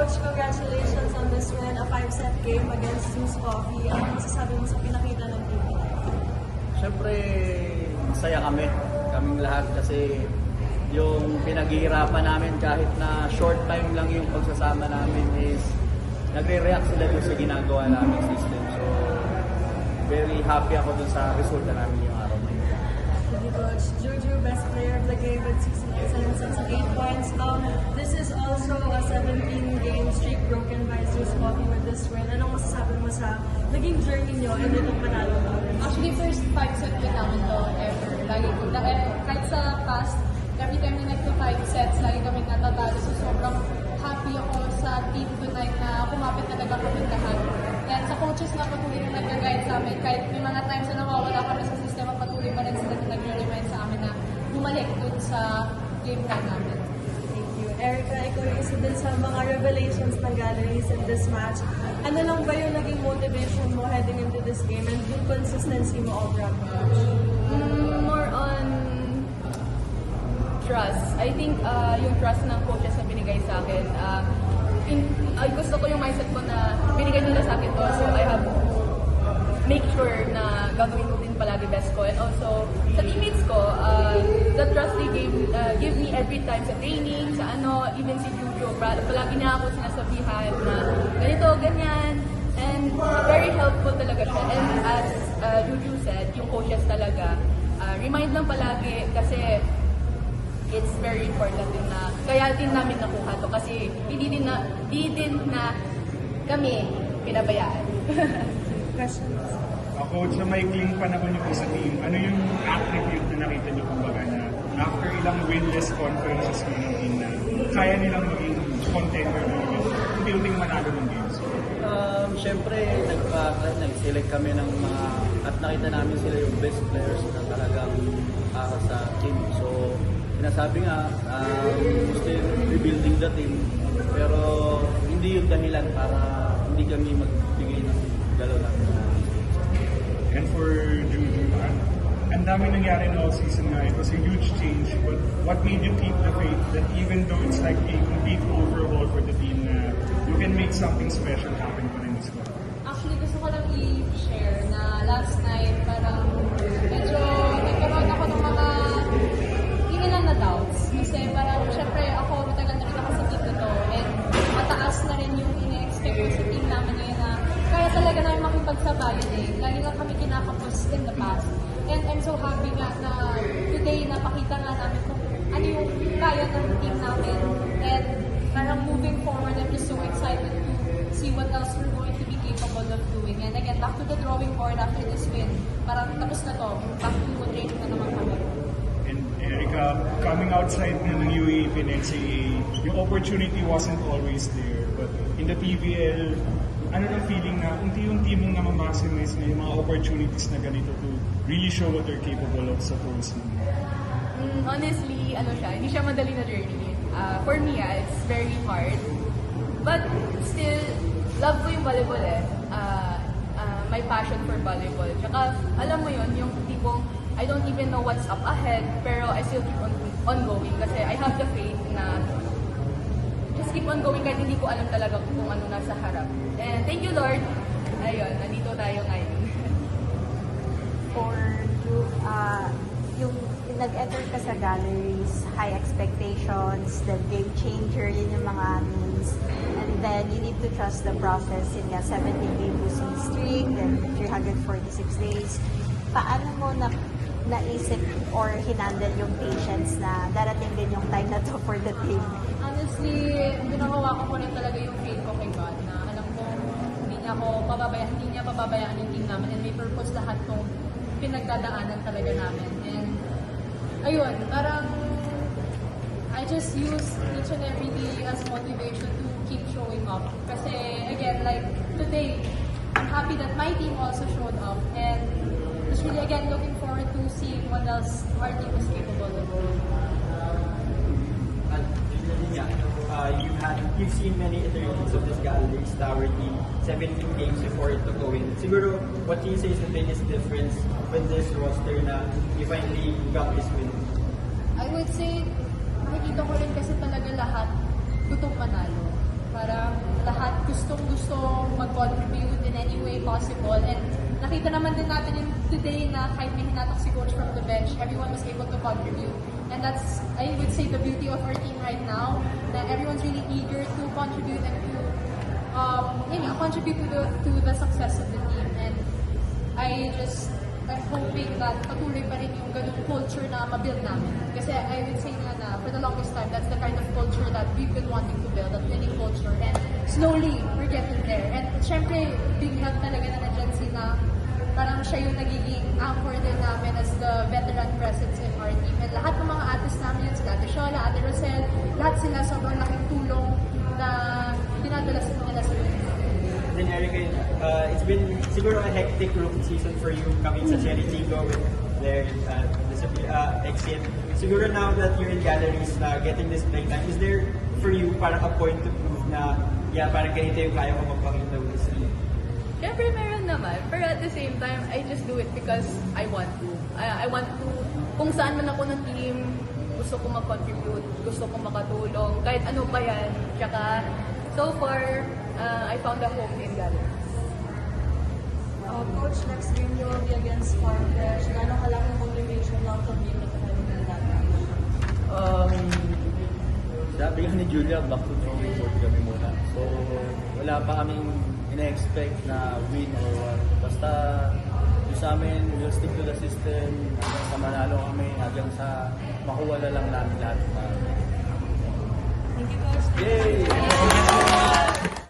Coach, congratulations on this win, a 5-set game against Zeus Coffee. Ano masasabi mo sa pinakita ng team? Siyempre, masaya kami. Kaming lahat kasi yung pinaghihirapan namin kahit na short time lang yung pagsasama namin is nagre-react sila dun sa ginagawa namin system. So, very happy ako dun sa resulta namin yung araw na yun. Thank you, Coach. Juju, best player of the game with 68 points. This is also a 17-game streak broken by Zeus Coffee with this win. Anong masasabi mo sa naging journey nyo and itong panalo mo? Actually, first 5-set win namin to ever. Kahit sa past, every time na nagpa-5 sets, lagi kami natatalo. So, sobrang happy ako sa team tonight na kumapit talaga kami lahat. And sa coaches na patuloy na nag-guide sa amin, kahit may mga times na nawawala kami sa sistema, patuloy pa rin sila na nag-remind sa amin na bumalik dun sa game plan namin. Thank you. Erica, ikaw yung isa din sa mga revelations ng galleries in this match. Ano lang ba yung naging motivation mo heading into this game and yung consistency mo overall? More on trust. I think yung trust ng coaches na binigay sa akin, gusto ko yung mindset ko na binigay nila sa akin to, so I have to make sure na gagawin ko din palagi best ko. And also, sa teammates ko, the trust they give me every time sa training, sa even si Juju, palagi na ako sinasabihan na ganito, ganyan, and very helpful talaga siya. And as Juju said, yung coaches talaga, remind lang palagi kasi it's very important din na kaya din namin nakuha to kasi hindi din na kami pinabayaan. Questions? Coach, na maikling panahon niyo po sa team, ano yung attribute na nakita niyo kumbaga na after ilang winless conferences ng team na kaya nilang maging contender na building manalo ng games? Siyempre, nag-select kami ng mga, at nakita namin sila yung best players na talagang para sa team. So, sinasabi nga, still rebuilding the team, pero hindi yung dahilan para hindi kami magbigay ng galaw namin. And for Juju, ang dami nangyari na all season nga, it was a huge change, but what made you keep the faith that even though it's like a complete overhaul for the team na you can make something special happen pa rin this one? Actually, gusto ko lang i-share na last night, parang medyo nagkaroon ako ng mga ilan na doubts. Kasi parang, syempre, ako matagal na rin ako sa team na to, and mataas na rin yung ina-expect ko sa team namin ngayon na kaya talaga namin makipagsabayan eh. Lagi lang kami kinakapos in the past. And I'm so happy nga na today napakita nga namin kung ano yung kaya ng team namin. And parang moving forward, I'm just so excited to see what else we're going to be capable of doing. And again, back to the drawing board after this win. Parang tapos na to. Back to training na naman kami. And Erica, coming outside na ng UAAP and NCAA, yung opportunity wasn't always there. But in the PBL, ano nang feeling na unti-unti mong na-maximize na yung mga opportunities na ganito to really show what they're capable of sa pros mo? Honestly, hindi siya madali na journey. For me, it's very hard. But still, love ko yung volleyball eh. My passion for volleyball. Tsaka, alam mo yun, yung tipong, I don't even know what's up ahead, pero I still keep on going kasi I have the faith na just keep on going kahit hindi ko alam talaga kung ano nasa harap. And thank you, Lord. Ayun, nandito tayo ngayon. For you, yung nag-enter ka sa galleries, high expectations, the game changer, yun yung mga means. And then you need to trust the process. Yun nga, 17-game losing streak, then 346 days. Paano mo naisip or hinandle yung patience na darating din yung time na to for the team? Honestly, binahawakan ko rin talaga yung faith ko kay God na alam ko hindi niya pababayaan yung team namin and may purpose lahat tong pinagdadaanan talaga namin. And ayun, parang I just use each and every day as motivation to keep showing up. Kasi again, like today, I'm happy that my team also showed up and just really again looking forward to seeing what else our team is capable of doing. You've seen many iterations of this galleries tower team, 17 games before it to go in. Siguro, what do you say is the biggest difference with this roster na you finally got this win? I would say, nakikita ko rin kasi talaga lahat gustong manalo. Parang gustong mag-contribute in any way possible. And nakita naman din natin yung today na kahit may hinatak si coach from the bench, everyone was able to contribute. And that's, I would say, the beauty of our team right now, that everyone's really eager to contribute and to contribute to the success of the team. And I'm hoping that patuloy pa rin yung ganung culture na mabuild namin. Kasi I would say nga na for the longest time, that's the kind of culture that we've been wanting to build, that winning culture. And slowly, we're getting there. And syempre, big help talaga na nandiyan si na parang siya yung nagiging anchor din namin as the veteran presence in our team. And lahat ng mga artists namin yun, sila Ate Shola, Ate Rosel, lahat sila sobrang laking tulong na dinadala sa nila sa team. Then Erica, it's been siguro a hectic rookie season for you coming sa Cherry Chico with their exit. Siguro now that you're in galleries na getting this playtime, is there for you parang a point to prove na parang ganito yung kaya ko magpakita with this team? Siyempre meron naman, pero at the same time, I just do it because I want to. I want to, kung saan man ako ng team, gusto ko mag-contribute, gusto ko makatulong, kahit ano pa yan. Tsaka, so far, I found a home in gallery. Coach, next game you will be against Farfetch. Gano'ng kalaking motivation lang to be able to handle that match? Sabi nga ni Julia, back to drawing board kami muna. So, wala pa kaming ina-expect na win or what. Basta, yung sa amin, we'll stick to the system, hanggang sa manalo kami, hanggang sa makuha na lang namin lahat. Thank you, Coach. Yay!